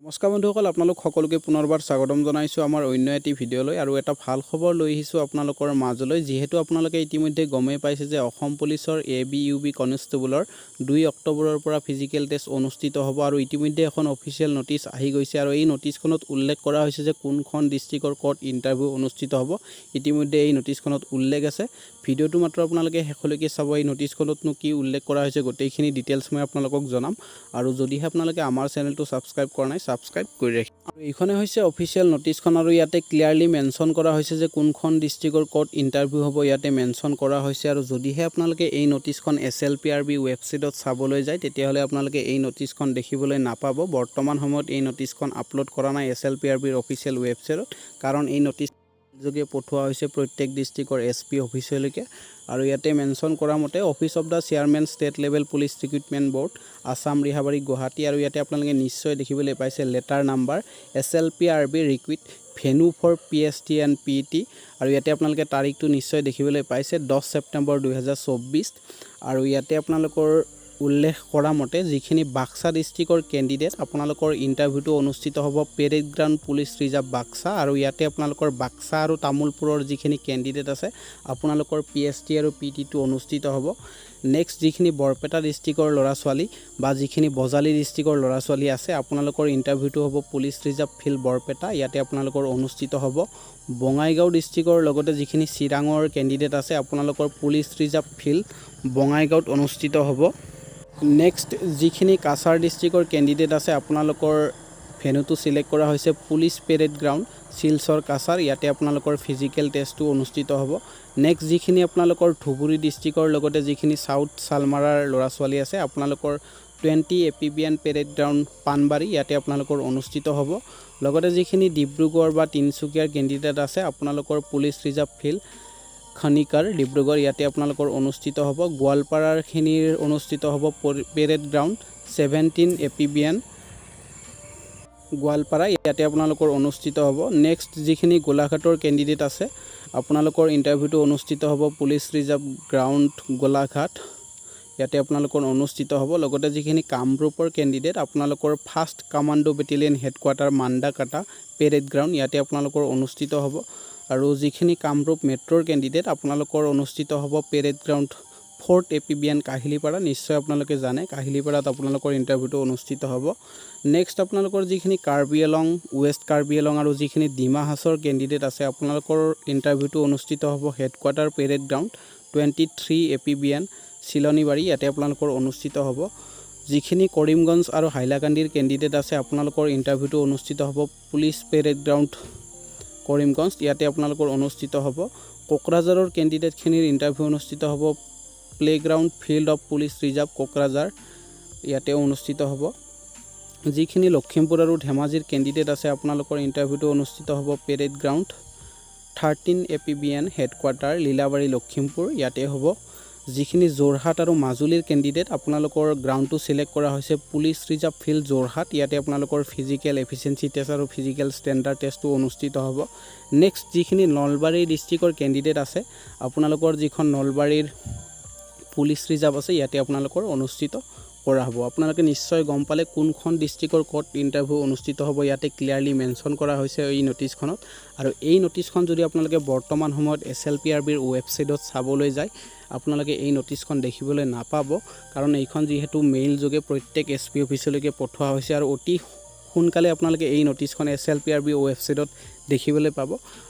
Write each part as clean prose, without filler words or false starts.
নমস্কাৰ বন্ধুসকল, আপোনালোক সকলোকে পুনৰবাৰ স্বাগতম জনাইছোঁ আমাৰ অন্য এটি ভিডিঅ'লৈ। আৰু এটা ভাল খবৰ লৈ আহিছোঁ আপোনালোকৰ মাজলৈ। যিহেতু আপোনালোকে ইতিমধ্যে গমেই পাইছে যে অসম পুলিচৰ ABUB কনষ্টেবলৰ 2 অক্টোবৰৰ পৰা ফিজিকেল টেষ্ট অনুষ্ঠিত হ'ব আৰু ইতিমধ্যে এখন অফিচিয়েল নটিচ আহি গৈছে আৰু এই নটিচখনত উল্লেখ কৰা হৈছে যে কোনখন ডিষ্ট্ৰিক্টৰ ক'ত ইণ্টাৰভিউ অনুষ্ঠিত হ'ব। ইতিমধ্যে এই নটিচখনত উল্লেখ আছে। ভিডিঅ'টো মাত্ৰ আপোনালোকে শেষলৈকে চাব। এই নটিচখনতনো কি উল্লেখ কৰা হৈছে গোটেইখিনি ডিটেইলছ মই আপোনালোকক জনাম। আৰু যদিহে আপোনালোকে আমাৰ চেনেলটো ছাবস্ক্ৰাইব কৰা নাই, ছাবস্ক্ৰাইব কৰি ৰাখিব। আৰু এইখনে হৈছে অফিচিয়েল নটিচখন আৰু ইয়াতে ক্লিয়াৰলি মেনশ্যন কৰা হৈছে যে কোনখন ডিষ্ট্ৰিক্টৰ ক'ত ইণ্টাৰভিউ হ'ব ইয়াতে মেনশ্যন কৰা হৈছে। আৰু যদিহে আপোনালোকে এই নটিচখন SLPRB ৱেবছাইটত চাবলৈ যায় তেতিয়াহ'লে আপোনালোকে এই নটিচখন দেখিবলৈ নাপাব। বৰ্তমান সময়ত এই নটিচখন আপলোড কৰা নাই SLPRBৰ অফিচিয়েল ৱেবছাইটত, কাৰণ এই নটিচ যোগে পঠোৱা হৈছে প্ৰত্যেক ডিষ্ট্ৰিক্টৰ SP অফিচলৈকে। আৰু ইয়াতে মেনশ্যন কৰা মতে office of the chairman state level police recruitment board, Assam Rehabari Guwahati. আৰু ইয়াতে আপোনালোকে নিশ্চয় দেখিবলৈ পাইছে letter number SLPRB recruit venue for PST and PET। আৰু ইয়াতে আপোনালোকে তাৰিখটো নিশ্চয় দেখিবলৈ পাইছে 10 ছেপ্টেম্বৰ 2024। আৰু ইয়াতে আপোনালোকৰ উল্লেখ কৰা মতে যিখিনি বাক্সা ডিষ্ট্ৰিক্টৰ কেণ্ডিডেট আপোনালোকৰ ইণ্টাৰভিউটো অনুষ্ঠিত হ'ব parade ground police reserve Baksa. আৰু ইয়াতে আপোনালোকৰ বাক্সা আৰু তামোলপুৰৰ যিখিনি কেণ্ডিডেট আছে আপোনালোকৰ PST আৰু PETটো অনুষ্ঠিত হ'ব। নেক্সট যিখিনি বৰপেটা ডিষ্ট্ৰিক্টৰ ল'ৰা ছোৱালী বা যিখিনি বজালী ডিষ্ট্ৰিক্টৰ ল'ৰা ছোৱালী আছে আপোনালোকৰ ইণ্টাৰভিউটো হ'ব পুলিচ ৰিজাৰ্ভ ফিল্ড বৰপেটা, ইয়াতে আপোনালোকৰ অনুষ্ঠিত হ'ব। বঙাইগাঁও ডিষ্ট্ৰিক্টৰ লগতে যিখিনি চিৰাঙৰ কেণ্ডিডেট আছে আপোনালোকৰ পুলিচ ৰিজাৰ্ভ ফিল্ড বঙাইগাঁৱত অনুষ্ঠিত হ'ব। নেক্সট যিখিনি কাছাৰ ডিষ্ট্ৰিক্টৰ কেণ্ডিডেট আছে আপোনালোকৰ ভেনুটো চিলেক্ট কৰা হৈছে police parade ground Silchar Cachar, ইয়াতে আপোনালোকৰ ফিজিকেল টেষ্টটো অনুষ্ঠিত হ'ব। নেক্সট যিখিনি আপোনালোকৰ ধুবুৰী ডিষ্ট্ৰিক্টৰ লগতে যিখিনি চাউথ চালমাৰাৰ ল'ৰা ছোৱালী আছে আপোনালোকৰ 20 APBN পেৰেড গ্ৰাউণ্ড পাণবাৰী, ইয়াতে আপোনালোকৰ অনুষ্ঠিত হ'ব। লগতে যিখিনি ডিব্ৰুগড় বা তিনিচুকীয়াৰ কেণ্ডিডেট আছে আপোনালোকৰ পুলিচ ৰিজাৰ্ভ ফিল্ড খনিকাৰ ডিব্ৰুগড়, ইয়াতে আপোনালোকৰ অনুষ্ঠিত হ'ব। গোৱালপাৰাৰখিনিৰ অনুষ্ঠিত হ'ব পেৰেড গ্ৰাউণ্ড 17 APBN গোৱালপাৰা, ইয়াতে আপোনালোকৰ অনুষ্ঠিত হ'ব। নেক্সট যিখিনি গোলাঘাটৰ কেণ্ডিডেট আছে আপোনালোকৰ ইণ্টাৰভিউটো অনুষ্ঠিত হ'ব পুলিচ ৰিজাৰ্ভ গ্ৰাউণ্ড গোলাঘাট, ইয়াতে আপোনালোকৰ অনুষ্ঠিত হ'ব। লগতে যিখিনি কামৰূপৰ কেণ্ডিডেট আপোনালোকৰ first commando battalion headquarter Mandakata parade ground, ইয়াতে আপোনালোকৰ অনুষ্ঠিত হ'ব। আৰু যিখিনি কামৰূপ মেট্ৰ'ৰ কেণ্ডিডেট আপোনালোকৰ অনুষ্ঠিত হ'ব parade ground 4th APBN Kahilipara, নিশ্চয় আপোনালোকে জানে কাহিলীপাৰাত আপোনালোকৰ ইণ্টাৰভিউটো অনুষ্ঠিত হ'ব। নেক্সট আপোনালোকৰ যিখিনি কাৰ্বি আংলং, ৱেষ্ট কাৰ্বি আংলং আৰু যিখিনি ডিমা হাছাওৰ কেণ্ডিডেট আছে আপোনালোকৰ ইণ্টাৰভিউটো অনুষ্ঠিত হ'ব headquarter parade ground 23 APBN Chilnibari, ইয়াতে আপোনালোকৰ অনুষ্ঠিত হ'ব। যিখিনি কৰিমগঞ্জ আৰু হাইলাকান্দিৰ কেণ্ডিডেট আছে আপোনালোকৰ ইণ্টাৰভিউটো অনুষ্ঠিত হ'ব পুলিচ পেৰেড গ্ৰাউণ্ড কৰিমগঞ্জ, ইয়াতে আপোনালোকৰ অনুষ্ঠিত হ'ব। কোকৰাঝাৰৰ কেণ্ডিডেটখিনিৰ ইণ্টাৰভিউ অনুষ্ঠিত হ'ব playground field of police reserve Kokrajhar, ইয়াতে অনুষ্ঠিত হ'ব। যিখিনি লখিমপুৰ আৰু ধেমাজিৰ কেণ্ডিডেট আছে আপোনালোকৰ ইণ্টাৰভিউটো অনুষ্ঠিত হ'ব parade ground 13 APBN headquarter Lilabari Lakhimpur, ইয়াতে হ'ব। যিখিনি যোৰহাট আৰু মাজুলীৰ কেণ্ডিডেট আপোনালোকৰ গ্ৰাউণ্ডটো চিলেক্ট কৰা হৈছে পুলিচ ৰিজাৰ্ভ ফিল্ড যোৰহাট, ইয়াতে আপোনালোকৰ ফিজিকেল এফিচিয়েঞ্চি টেষ্ট আৰু ফিজিকেল ষ্টেণ্ডাৰ্ড টেষ্টটো অনুষ্ঠিত হ'ব। নেক্সট যিখিনি নলবাৰী ডিষ্ট্ৰিক্টৰ কেণ্ডিডেট আছে আপোনালোকৰ যিখন নলবাৰীৰ পুলিচ ৰিজাৰ্ভ আছে ইয়াতে আপোনালোকৰ অনুষ্ঠিত কৰা হ'ব। আপোনালোকে নিশ্চয় গম পালে কোনখন ডিষ্ট্ৰিক্টৰ ক'ত ইণ্টাৰভিউ অনুষ্ঠিত হ'ব, ইয়াতে ক্লিয়াৰলি মেনশ্যন কৰা হৈছে এই নটিচখনত। আৰু এই নটিচখন যদি আপোনালোকে বৰ্তমান সময়ত SLPRBৰ ৱেবছাইটত চাবলৈ যায় আপোনালোকে এই নটিচখন দেখিবলৈ নাপাব, কাৰণ এইখন যিহেতু মেইল যোগে প্ৰত্যেক SP অফিচলৈকে পঠোৱা হৈছে আৰু অতি সোনকালে আপোনালোকে এই নটিচখন SLPRB ৱেবছাইটত দেখিবলৈ পাব।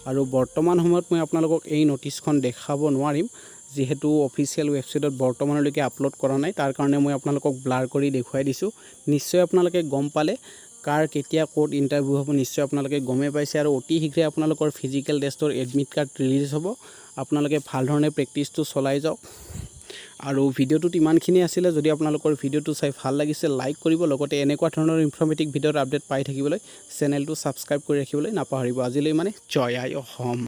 আৰু বৰ্তমান সময়ত মই আপোনালোকক এই নটিচখন দেখাব নোৱাৰিম যিহেতু অফিচিয়েল ৱেবছাইটত বৰ্তমানলৈকে আপলোড কৰা নাই, তাৰ কাৰণে মই আপোনালোকক ব্লাৰ কৰি দেখুৱাই দিছোঁ। নিশ্চয় আপোনালোকে গম পালে কাৰ কেতিয়া ক'ত ইণ্টাৰভিউ হ'ব নিশ্চয় আপোনালোকে গমেই পাইছে। আৰু অতি শীঘ্ৰে আপোনালোকৰ ফিজিকেল টেষ্টৰ এডমিট কাৰ্ড ৰিলিজ হ'ব। আপোনালোকে ভাল ধৰণে প্ৰেক্টিচটো চলাই যাওক। আৰু ভিডিঅ'টোত ইমানখিনি আছিলে। যদি আপোনালোকৰ ভিডিঅ'টো চাই ভাল লাগিছে লাইক কৰিব, লগতে এনেকুৱা ধৰণৰ ইনফৰ্মেটিভ ভিডিঅ'ৰ আপডেট পাই থাকিবলৈ চেনেলটো ছাবস্ক্ৰাইব কৰি ৰাখিবলৈ নাপাহৰিব। আজিলৈ মানে জয় আই অসম।